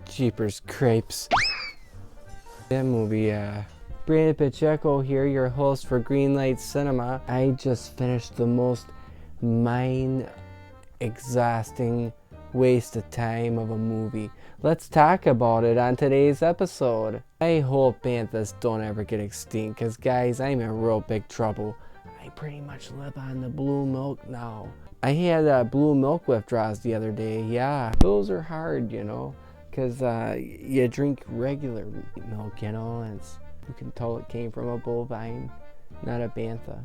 Jeepers crepes. That movie, Brandon Pacheco here, your host for Greenlight Cinema. I just finished the most mind-exhausting waste of time of a movie. Let's talk about it on today's episode. I hope banthas don't ever get extinct, because guys, I'm in real big trouble. I pretty much live on the blue milk now. I had blue milk withdrawals the other day. Yeah, those are hard, you know, because you drink regular milk, you know, and you can tell it came from a bovine, not a bantha.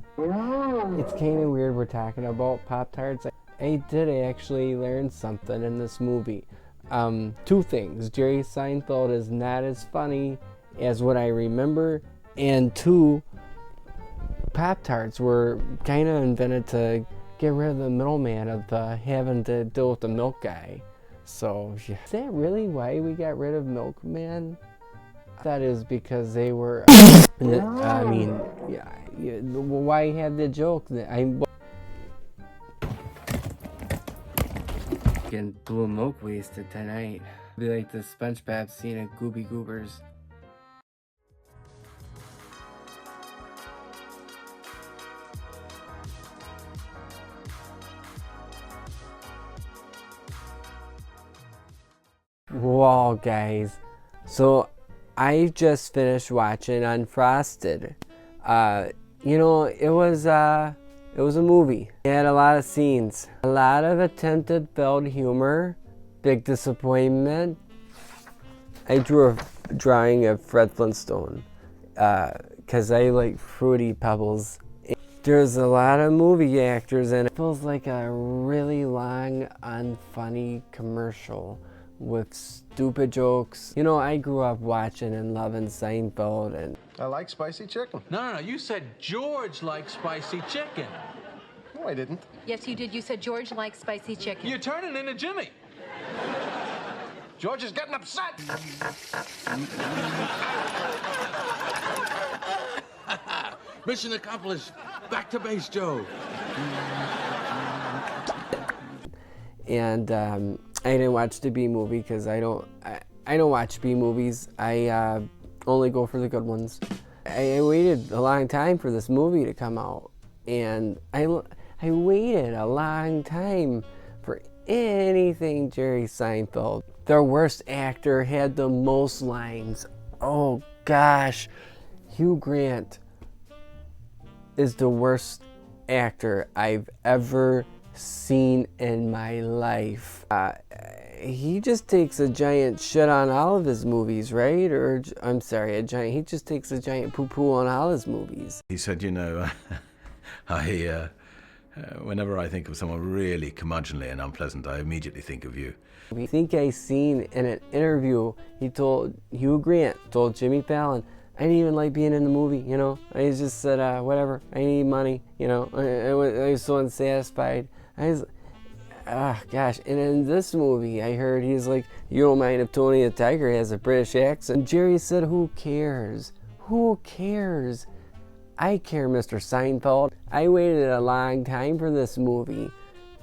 It's kind of weird we're talking about Pop-Tarts. I did actually learn something in this movie. Two things. Jerry Seinfeld is not as funny as what I remember, and two, Pop-Tarts were kind of invented to get rid of the middleman of having to deal with the milk guy. So, yeah. Is that really why we got rid of Milkman? That is because they were, I mean, yeah, why have the joke? Getting blue milk wasted tonight. Be like the SpongeBob scene of Gooby Goobers. Whoa, guys. So, I just finished watching Unfrosted. You know, it was a movie. It had a lot of scenes. A lot of attempted failed humor. Big disappointment. I drew a drawing of Fred Flintstone. Because I like Fruity Pebbles. There's a lot of movie actors and it feels like a really long, unfunny commercial with stupid jokes. You know, I grew up watching and loving Seinfeld and... I like spicy chicken. No, you said George likes spicy chicken. No, I didn't. Yes, you did. You said George likes spicy chicken. You're turning into Jimmy. George is getting upset. Mission accomplished. Back to base, Joe. And I didn't watch the B movie because I don't watch B movies. I only go for the good ones. I waited a long time for this movie to come out, and I waited a long time for anything Jerry Seinfeld. Their worst actor had the most lines. Oh gosh, Hugh Grant is the worst actor I've ever seen in my life. He just takes a giant shit on all of his movies, right? Or, I'm sorry, he just takes a giant poo-poo on all his movies. He said, you know, whenever I think of someone really curmudgeonly and unpleasant, I immediately think of you. I think I seen in an interview, Hugh Grant told Jimmy Fallon, I didn't even like being in the movie, you know? I just said, whatever, I need money, you know? I was so unsatisfied. Gosh, and in this movie, I heard he's like, you don't mind if Tony the Tiger has a British accent? Jerry said, who cares? Who cares? I care, Mr. Seinfeld. I waited a long time for this movie,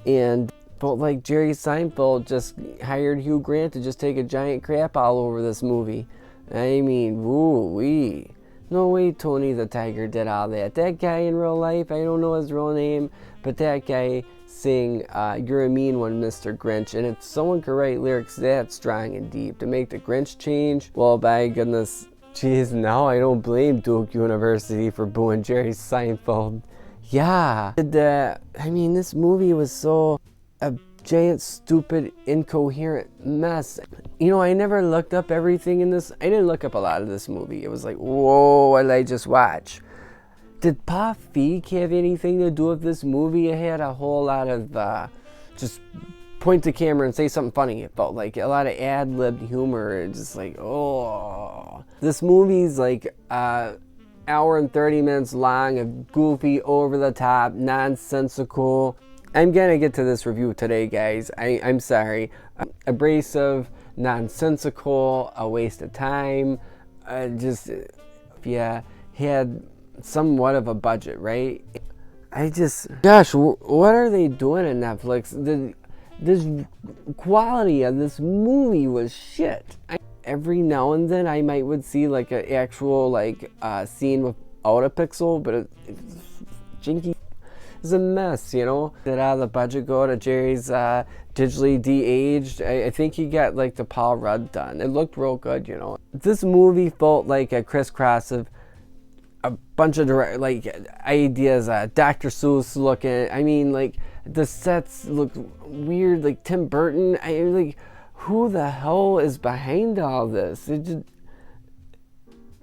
and felt like Jerry Seinfeld just hired Hugh Grant to just take a giant crap all over this movie. I mean, woo-wee. No way Tony the Tiger did all that. That guy in real life, I don't know his real name, but that guy sing You're a Mean One, Mr. Grinch. And if someone could write lyrics that strong and deep to make the Grinch change, well, by goodness, geez, now I don't blame Duke University for booing Jerry Seinfeld. Yeah. I mean, this movie was so a giant, stupid, incoherent mess. You know, I never looked up everything in this. I didn't look up a lot of this movie. It was like, whoa, what did I just watch? Did Pa Feig have anything to do with this movie? It had a whole lot of just point the camera and say something funny. It felt like a lot of ad-libbed humor. Just like, oh. This movie's like hour and 30 minutes long of goofy, over-the-top, nonsensical. I'm gonna get to this review today, guys. I'm sorry. Abrasive, nonsensical, a waste of time. Yeah, had somewhat of a budget, right? Gosh, what are they doing at Netflix? this quality of this movie was shit. Every now and then I would see like an actual like scene without a pixel, but it's jinky. It's a mess, you know. Did out of the budget go to Jerry's digitally de-aged? I think he got like the Paul Rudd done. It looked real good, you know. This movie felt like a crisscross of a bunch of like ideas. Dr. Seuss looking. I mean, like the sets look weird. Like Tim Burton. Who the hell is behind all this? It just,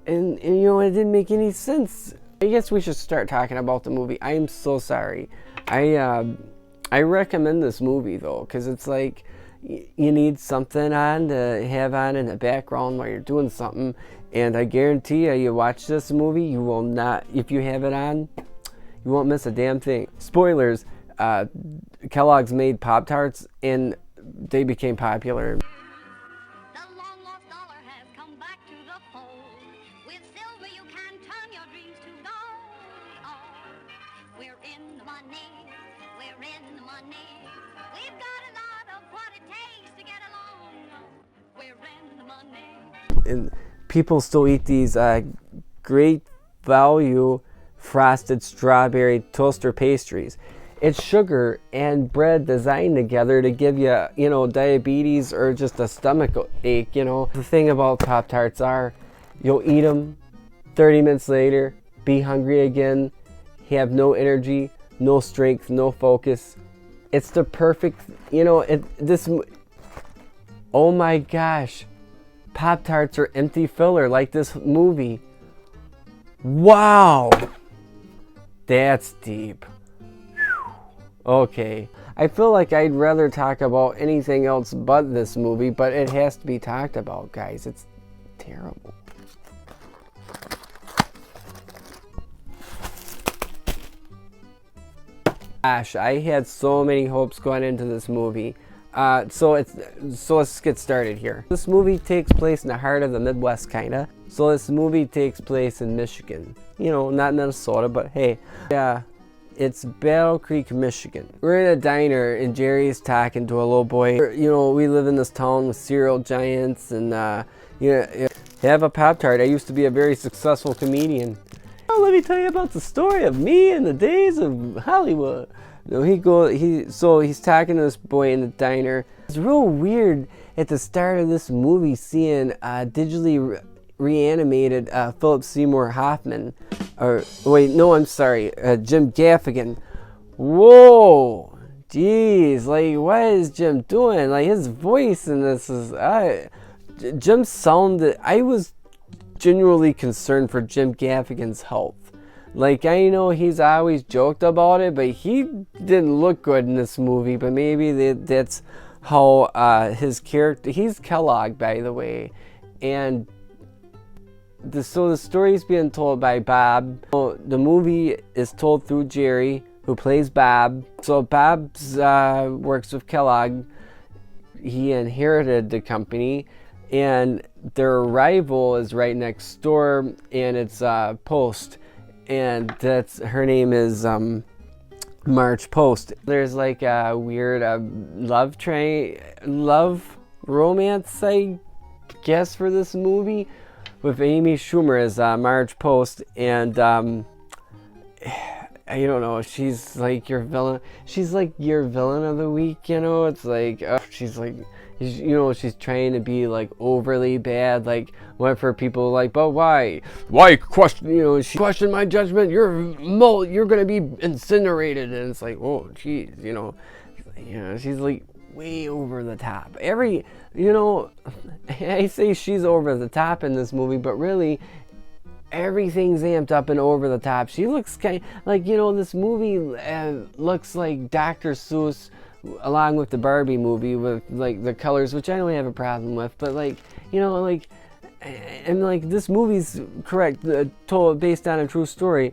and you know, it didn't make any sense. I guess we should start talking about the movie. I am so sorry. I recommend this movie though, because it's like you need something on to have on in the background while you're doing something, and I guarantee you watch this movie, you will not, if you have it on, you won't miss a damn thing. Spoilers, Kellogg's made Pop-Tarts and they became popular. And people still eat these great value frosted strawberry toaster pastries. It's sugar and bread designed together to give you, you know, diabetes or just a stomach ache, you know. The thing about Pop-Tarts are, you'll eat them, 30 minutes later, be hungry again, have no energy, no strength, no focus. It's the perfect, you know, oh my gosh. Pop-Tarts are empty filler like this movie. Wow! That's deep. Whew. Okay. I feel like I'd rather talk about anything else but this movie, but it has to be talked about, guys. It's terrible. Gosh, I had so many hopes going into this movie. So let's get started here. This movie takes place in the heart of the Midwest, kinda. So this movie takes place in Michigan. You know, not Minnesota, but hey. Yeah, it's Battle Creek, Michigan. We're in a diner and Jerry's talking to a little boy. You know, we live in this town with cereal giants and, you know, have a Pop-Tart. I used to be a very successful comedian. Oh, let me tell you about the story of me in the days of Hollywood. No, he's talking to this boy in the diner. It's real weird at the start of this movie seeing digitally reanimated Philip Seymour Hoffman, or wait, no, I'm sorry, Jim Gaffigan. Whoa, jeez, like what is Jim doing? Like his voice in this is, Jim sounded. I was genuinely concerned for Jim Gaffigan's health. Like, I know he's always joked about it, but he didn't look good in this movie. But maybe that's how his character... He's Kellogg, by the way. And so the story's being told by Bob. The movie is told through Jerry, who plays Bob. So Bob works with Kellogg. He inherited the company. And their rival is right next door, and it's Post. And her name is Marge Post. There's like a weird love romance, I guess, for this movie with Amy Schumer as Marge Post, and I don't know, she's like your villain. She's like your villain of the week, you know. It's like she's like, you know, she's trying to be like overly bad, like one for people like, but why question, you know, she questioned my judgment, you're gonna be incinerated, and it's like, oh geez, you know, she's like way over the top. You know, I say she's over the top in this movie, but really everything's amped up and over the top. She looks kind of like, you know, this movie looks like Dr. Seuss along with the Barbie movie with like the colors, which I don't have a problem with, but like, you know, like, and like this movie's correct, told based on a true story.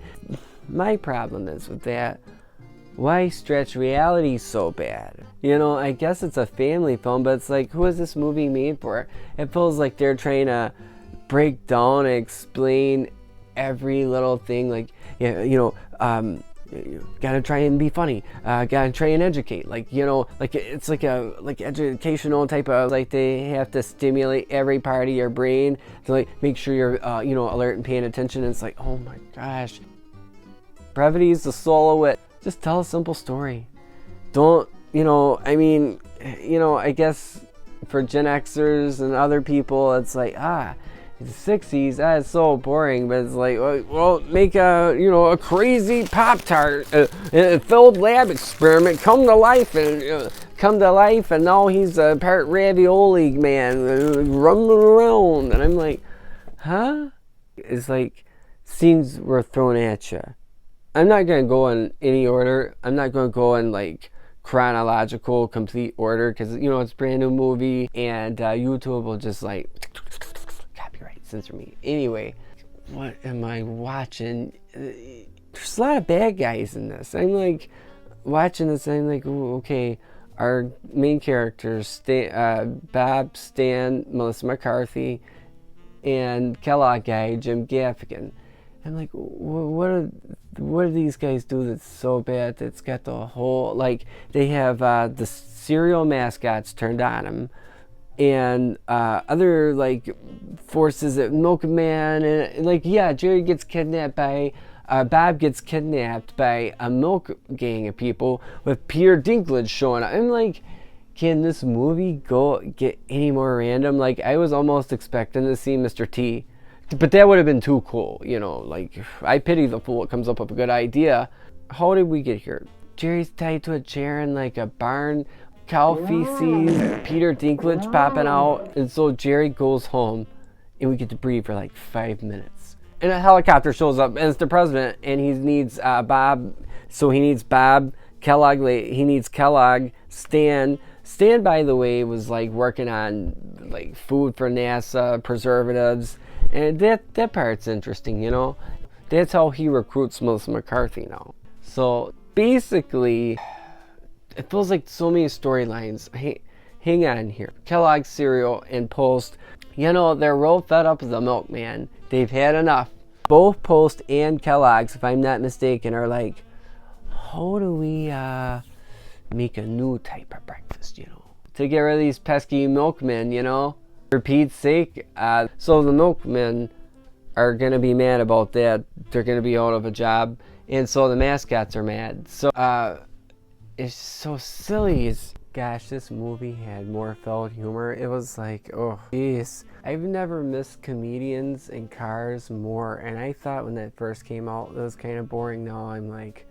My problem is with that, why stretch reality so bad? You know, I guess it's a family film, but it's like, who is this movie made for? It feels like they're trying to break down and explain every little thing, like, you know, you gotta try and be funny, gotta try and educate, like, you know, like it's like a educational type of, like, they have to stimulate every part of your brain to like make sure you're you know, alert and paying attention. And it's like, oh my gosh, brevity is the soul of wit. Just tell a simple story. Don't, you know, I mean, you know, I guess for Gen Xers and other people, it's like, the 60s, it's so boring. But it's like, well, make a, you know, a crazy Pop-Tart, a filled lab experiment come to life, and now he's a part ravioli man rumbling around. And I'm like, huh? It's like scenes were thrown at you. I'm not gonna go in any order. I'm not gonna go in like chronological complete order, because, you know, it's a brand new movie, and YouTube will just like copyright censor me. Anyway, what am I watching? There's a lot of bad guys in this. I'm like watching this, I'm like, ooh, okay, our main characters, Bob, Stan, Melissa McCarthy, and Kellogg guy, Jim Gaffigan. I'm like, what do these guys do that's so bad that's got the whole, like, they have the cereal mascots turned on them, and other, like, forces at Milkman, and, like, yeah, Jerry gets kidnapped by, Bob gets kidnapped by a milk gang of people with Peter Dinklage showing up. I'm like, can this movie get any more random? Like, I was almost expecting to see Mr. T. But that would have been too cool, you know, like, I pity the fool that comes up with a good idea. How did we get here? Jerry's tied to a chair in like a barn, cow feces, Peter Dinklage popping out, and so Jerry goes home, and we get to breathe for like 5 minutes. And a helicopter shows up, and it's the president, and he needs Bob, so he needs Bob, Kellogg, he needs Kellogg, Stan, by the way, was like working on like food for NASA, preservatives. And that part's interesting, you know. That's how he recruits Melissa McCarthy now. So basically, it feels like so many storylines. Hang on here. Kellogg's cereal and Post, you know, they're real fed up with the milkman. They've had enough. Both Post and Kellogg's, if I'm not mistaken, are like, how do we make a new type of breakfast, you know, to get rid of these pesky milkmen, you know? For Pete's sake. So the milkmen are going to be mad about that. They're going to be out of a job. And so the mascots are mad. So it's so silly. Gosh, this movie had more felt humor. It was like, oh, jeez. I've never missed comedians and cars more. And I thought when that first came out, it was kind of boring. Now I'm like,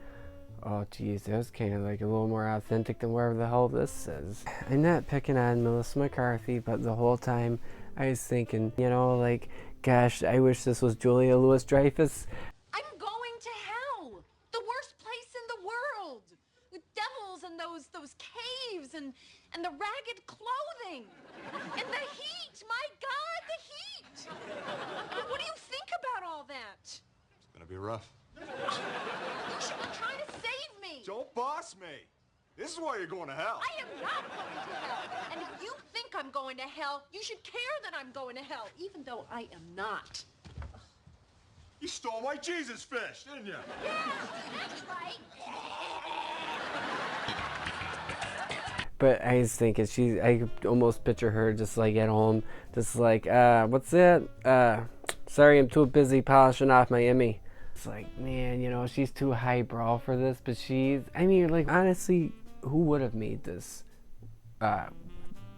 oh geez, that was kind of like a little more authentic than whatever the hell this is. I'm not picking on Melissa McCarthy, but the whole time I was thinking, you know, like, gosh, I wish this was Julia Louis-Dreyfus. I'm going to hell, the worst place in the world, with devils and those caves and the ragged clothing and the heat. My God, the heat! What do you think about all that? It's gonna be rough. You should be trying to save me. Don't boss me. This is why you're going to hell. I am not going to hell. And if you think I'm going to hell, you should care that I'm going to hell, even though I am not. You stole my Jesus fish, didn't you? Yeah, that's right. But I was thinking, I could almost picture her just like at home, just like, what's that? Sorry, I'm too busy polishing off my Emmy. It's like, man, you know, she's too highbrow for this, but I mean, like, honestly, who would have made this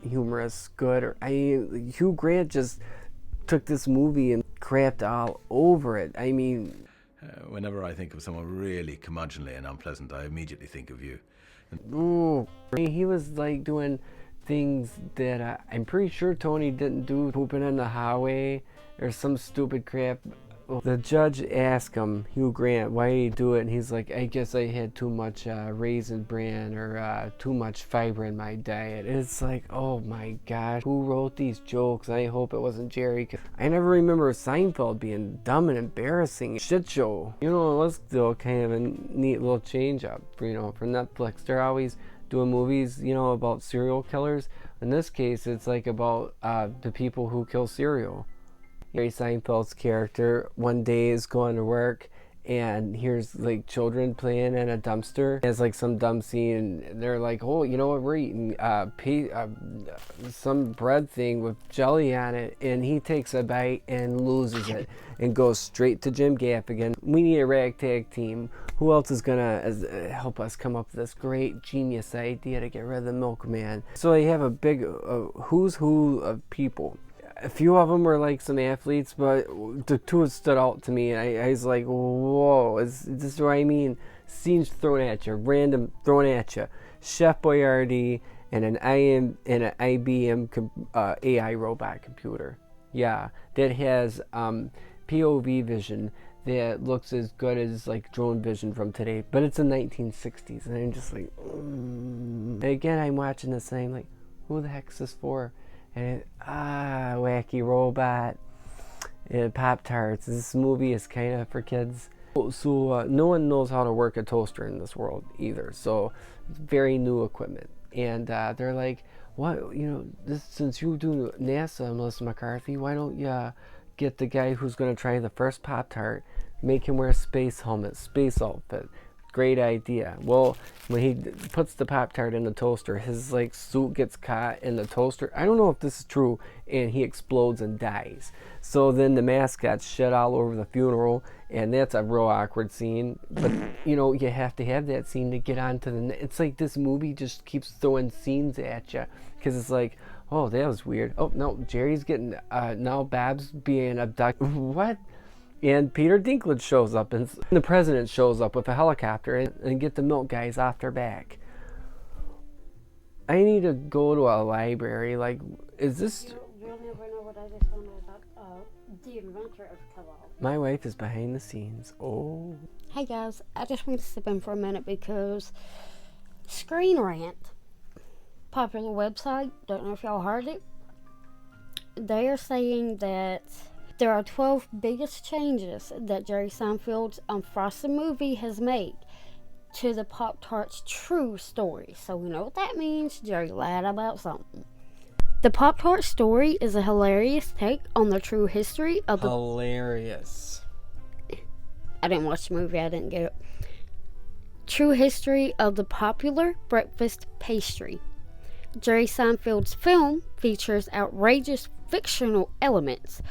humorous, good? Or Hugh Grant just took this movie and crapped all over it. I mean, Whenever I think of someone really curmudgeonly and unpleasant, I immediately think of you. ooh, he was like doing things that I'm pretty sure Tony didn't do, pooping in the highway or some stupid crap. The judge asked him, Hugh Grant, why did he do it? And he's like, I guess I had too much Raisin Bran or too much fiber in my diet. It's like, oh my gosh, who wrote these jokes? I hope it wasn't Jerry. I never remember Seinfeld being dumb and embarrassing shit show. You know, it was still kind of a neat little change up, you know, for Netflix. They're always doing movies, you know, about serial killers. In this case, it's like about the people who kill cereal. Jerry Seinfeld's character one day is going to work and here's like children playing in a dumpster. It's like some dumb scene. They're like, oh, you know what, we're eating some bread thing with jelly on it, and he takes a bite and loses it and goes straight to Jim Gaffigan. We need a ragtag team. Who else is gonna help us come up with this great genius idea to get rid of the milkman? So they have a big who's who of people. A few of them were like some athletes, but the two stood out to me. I was like, whoa, is this what I mean? Scenes thrown at you, random thrown at you. Chef Boyardee and an IBM AI robot computer. Yeah, that has POV vision that looks as good as like drone vision from today, but it's the 1960s, and I'm just like, And again, I'm watching this and I'm like, who the heck's this for? And wacky robot and Pop-Tarts. This movie is kind of for kids. So no one knows how to work a toaster in this world either. So it's very new equipment. And they're like, what, since you do NASA, Melissa McCarthy, why don't you get the guy who's going to try the first Pop-Tart, make him wear a space helmet, space outfit. Great idea. Well, when he puts the Pop-Tart in the toaster, his like suit gets caught in the toaster. I don't know if this is true, and he explodes and dies. So then the mascot's shit all over the funeral, and that's a real awkward scene. But you have to have that scene to get onto the. It's like this movie just keeps throwing scenes at you, because it's like, oh, that was weird. Oh no, Jerry's getting now Babs being abducted. What? And Peter Dinklage shows up, and the president shows up with a helicopter and get the milk guys off their back. I need to go to a library. Like, is this... You'll never know what I just found out about the adventure of Kellogg. My wife is behind the scenes. Oh. Hey guys, I just want to step in for a minute because Screen Rant, popular website, don't know if y'all heard it, they are saying that there are 12 biggest changes that Jerry Seinfeld's Unfrosted movie has made to the Pop-Tart's true story. So we know what that means. Jerry lied about something. The Pop-Tart story is a hilarious take on the true history of the... Hilarious. I didn't watch the movie, I didn't get it. True history of the popular breakfast pastry. Jerry Seinfeld's film features outrageous fictional elements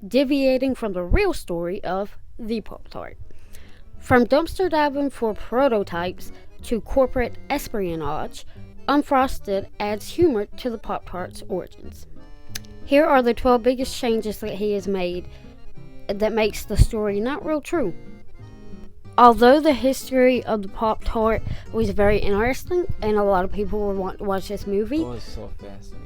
deviating from the real story of the Pop-Tart. From dumpster diving for prototypes to corporate espionage, Unfrosted adds humor to the Pop-Tart's origins. Here are the 12 biggest changes that he has made that makes the story not real true. Although the history of the Pop-Tart was very interesting and a lot of people would want to watch this movie, Oh, it's so fascinating.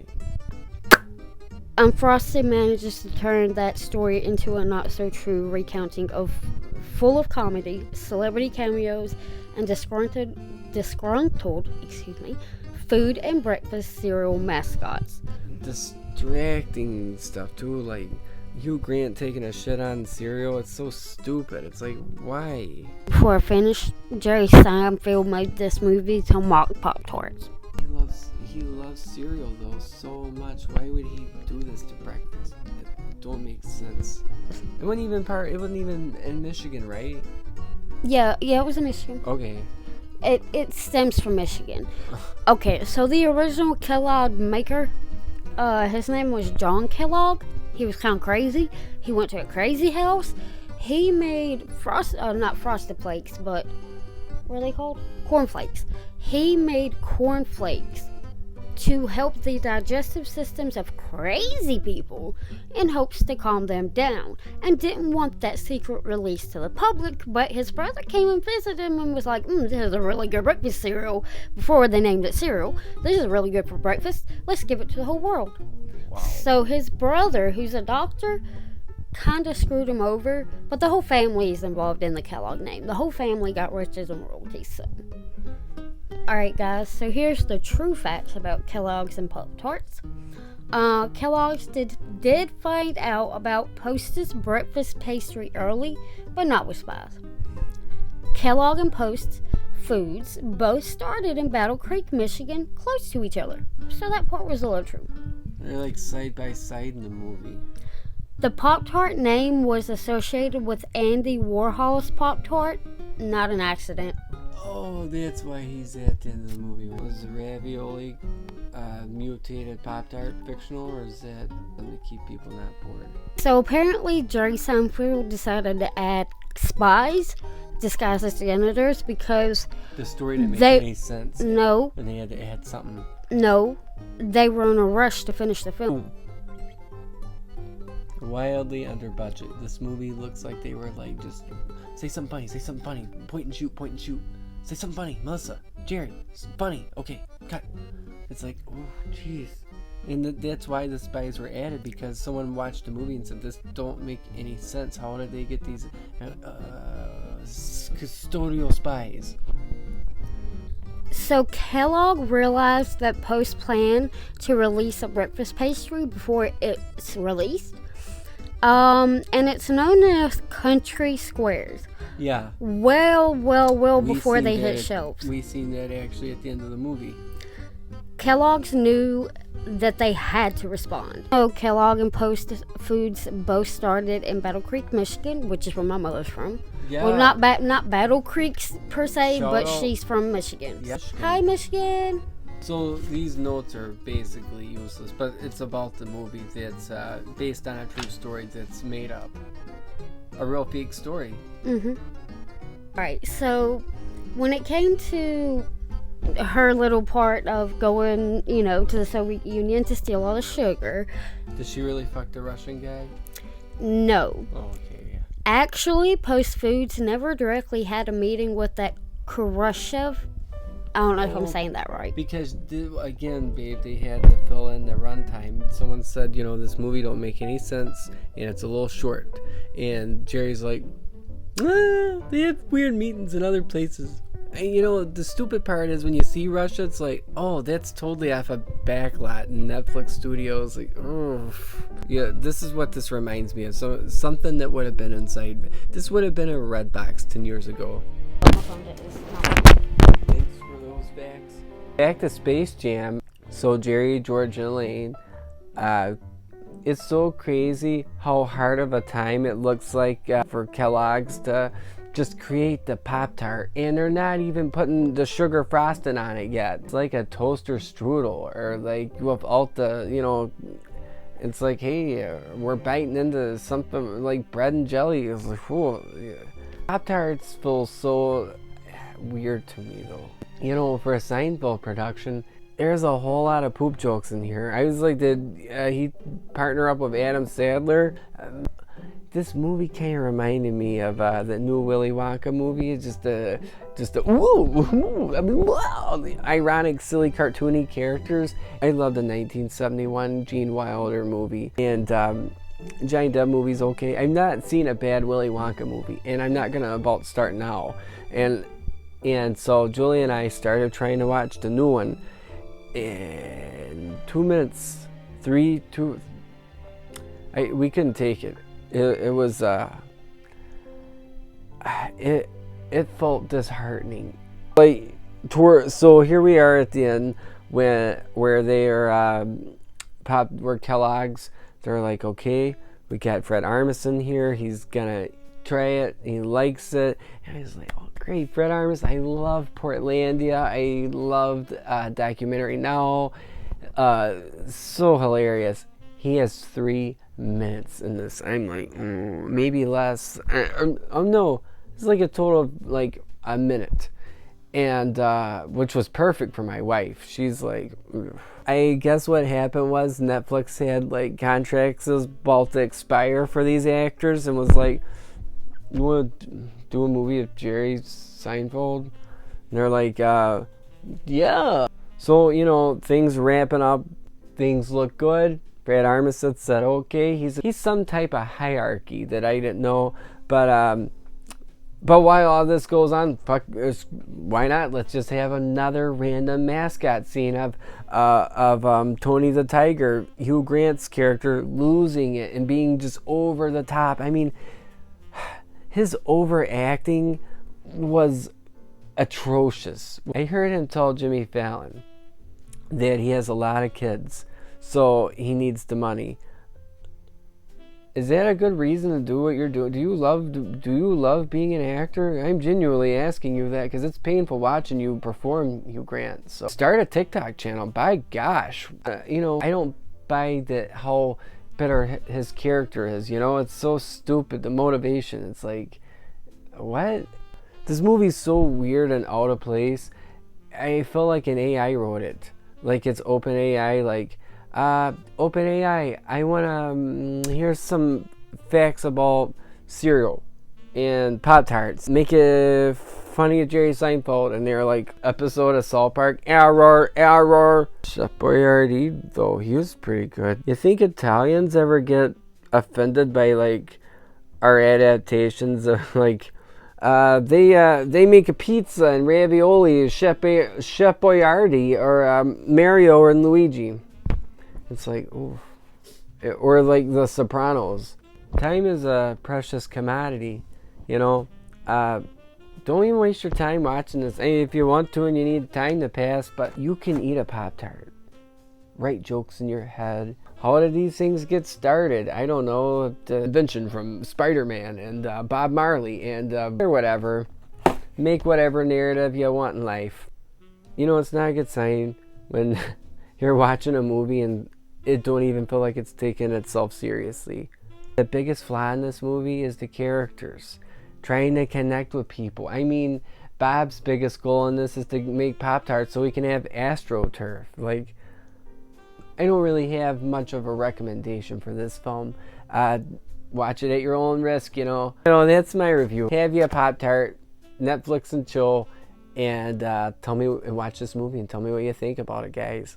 Unfrosted manages to turn that story into a not-so-true recounting of full of comedy, celebrity cameos, and disgruntled food and breakfast cereal mascots. Distracting stuff too, like Hugh Grant taking a shit on cereal. It's so stupid. It's like, why? Before I finish, Jerry Seinfeld made this movie to mock Pop-Tarts. He loves cereal though so much. Why would he do this to breakfast? It don't make sense. It wasn't even in Michigan, right? Yeah, it was in Michigan. Okay. It stems from Michigan. Okay, so the original Kellogg maker, his name was John Kellogg. He was kind of crazy. He went to a crazy house. He made not frosted flakes, but what are they called? Cornflakes. He made cornflakes to help the digestive systems of crazy people in hopes to calm them down, and didn't want that secret released to the public. But his brother came and visited him and was like, this is a really good breakfast cereal. Before they named it cereal, this is really good for breakfast. Let's give it to the whole world. Wow. So his brother, who's a doctor, kind of screwed him over, but the whole family is involved in the Kellogg name. The whole family got riches and royalties, so... Alright guys, so here's the true facts about Kellogg's and Pop-Tarts. Kellogg's did find out about Post's breakfast pastry early, but not with spies. Kellogg and Post Foods both started in Battle Creek, Michigan, close to each other, so that part was a little true. They're like side by side in the movie. The Pop-Tart name was associated with Andy Warhol's Pop-Tart, not an accident. Oh, that's why he's at the end of the movie. Was the ravioli mutated Pop-Tart fictional, or is that something to keep people not bored? So apparently Jerry Seinfeld decided to add spies disguised as janitors because The story didn't make any sense. no, And they had to add something. no, they were in a rush to finish the film. Wildly under budget. This movie looks like they were like, just say something funny, point and shoot. Say something funny, Melissa, Jerry, funny, okay, cut. It's like, oh, jeez. And that's why the spies were added, because someone watched the movie and said, this don't make any sense. How did they get these custodial spies? So Kellogg realized that Post planned to release a breakfast pastry before it's released. And it's known as Country Squares. Yeah. Well before they hit shelves. We seen that actually at the end of the movie. Kellogg's knew that they had to respond. So Kellogg and Post Foods both started in Battle Creek, Michigan, which is where my mother's from. Yeah. Well, not Battle Creek per se, Shout but out. she's from Michigan. Yep. Hi, Michigan. So these notes are basically useless, but it's about the movie that's based on a true story that's made up. A real fake story. Alright, so when it came to her little part of going, to the Soviet Union to steal all the sugar, Did she really fuck the Russian guy? no. Oh, okay, yeah. Actually, Post Foods never directly had a meeting with that Khrushchev. I don't know if I'm saying that right. Because, again, babe, they had to fill in the runtime. Someone said, this movie don't make any sense, and it's a little short. And Jerry's like, they have weird meetings in other places. And, the stupid part is when you see Russia, it's like, oh, that's totally off a backlot in Netflix studios. Like, oh. Yeah, this is what this reminds me of. So, something that would have been inside. This would have been a red box 10 years ago. Thanks for those facts. Back to Space Jam. So Jerry, George, and Elaine. It's so crazy how hard of a time it looks like for Kellogg's to just create the Pop-Tart. And they're not even putting the sugar frosting on it yet. It's like a toaster strudel, or like without the, it's like, hey, we're biting into something like bread and jelly. It's like, whoa. Yeah. Pop-Tarts feel so weird to me though. For a Seinfeld production, there's a whole lot of poop jokes in here. I was like, did he partner up with Adam Sandler? This movie kind of reminded me of the new Willy Wonka movie. It's just a woo, I mean, wow, the ironic, silly, cartoony characters. I love the 1971 Gene Wilder movie, and Johnny Depp movie's okay. I've not seen a bad Willy Wonka movie, and I'm not gonna about start now. And so Julie and I started trying to watch the new one. In 2 minutes, we couldn't take it. It was it felt disheartening. So here we are at the end where they are where Kellogg's. They're like, okay, we got Fred Armisen here. He's gonna try it. He likes it, and he's like, oh great, Fred Armisen. I love Portlandia. I loved Documentary Now. So hilarious. He has 3 minutes in this. I'm like, maybe less. Oh no, it's like a total of like a minute, and which was perfect for my wife. She's like, ugh. I guess what happened was Netflix had like contracts about to expire for these actors, and was like, you want to do a movie of Jerry Seinfeld? And they're like, yeah. So things ramping up, things look good. Brad Armisen said, okay, he's some type of hierarchy that I didn't know, but while all this goes on, why not? Let's just have another random mascot scene of Tony the Tiger, Hugh Grant's character, losing it and being just over the top. I mean, his overacting was atrocious. I heard him tell Jimmy Fallon that he has a lot of kids, so he needs the money. Is that a good reason to do what you're doing? Do you love being an actor? I'm genuinely asking you that because it's painful watching you perform, Hugh Grant. So start a TikTok channel. By gosh, you know, I don't buy that how better his character is. You know, it's so stupid. The motivation. It's like, what? This movie's so weird and out of place. I feel like an AI wrote it. Like it's open AI. Like. OpenAI, I wanna here's some facts about cereal and Pop-Tarts. Make it funny at Jerry Seinfeld, and they're like episode of South Park. Error. Chef Boyardee, though, he was pretty good. You think Italians ever get offended by like our adaptations of like they make a pizza and ravioli, Chef Boyardee or Mario and Luigi. It's like, ooh. Or like The Sopranos. Time is a precious commodity, you know. Don't even waste your time watching this. I mean, if you want to and you need time to pass, but you can eat a Pop-Tart. Write jokes in your head. How did these things get started? I don't know. The invention from Spider-Man and Bob Marley and or whatever. Make whatever narrative you want in life. You know, it's not a good sign when you're watching a movie and it don't even feel like it's taking itself seriously. The biggest flaw in this movie is the characters. Trying to connect with people. I mean, Bob's biggest goal in this is to make Pop-Tarts so he can have AstroTurf. Like, I don't really have much of a recommendation for this film. Watch it at your own risk, you know. That's my review. Have you a Pop-Tart, Netflix and chill, and tell me and watch this movie and tell me what you think about it, guys.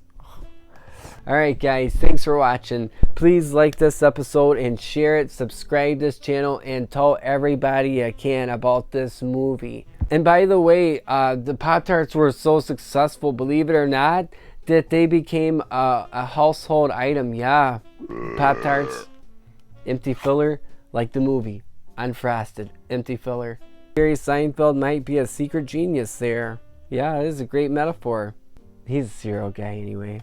Alright guys, thanks for watching. Please like this episode and share it, subscribe this channel, and tell everybody you can about this movie. And by the way, the Pop-Tarts were so successful, believe it or not, that they became a household item. Yeah, Pop-Tarts, empty filler, like the movie, Unfrosted, empty filler. Jerry Seinfeld might be a secret genius there. Yeah, it is a great metaphor. He's a cereal guy anyway.